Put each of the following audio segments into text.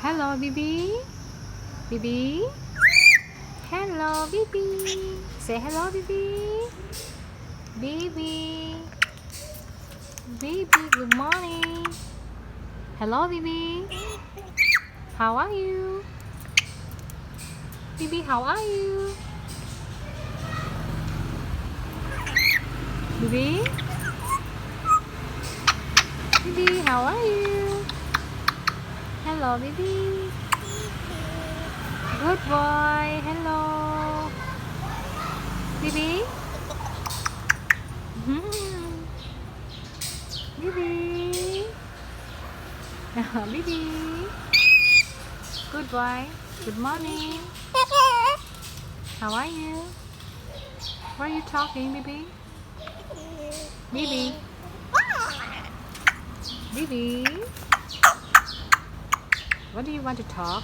Hello, Bibi. Bibi. Hello, Bibi. Say hello, Bibi. Bibi. Bibi, good morning. Hello, Bibi. How are you? Bibi, how are you? Bibi. Bibi, how are you? Hello, Bibi. Good boy. Hello. Bibi. Bibi. Bibi. Good boy. Good morning. How are you? Why are you talking, Bibi? Bibi. Bibi. What do you want to talk?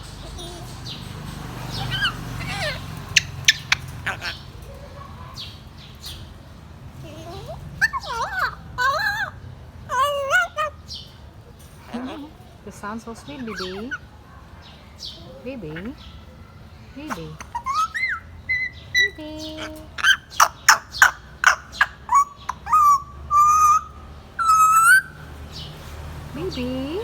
You sound so sweet, Bibi. Bibi. Bibi. Bibi. Bibi.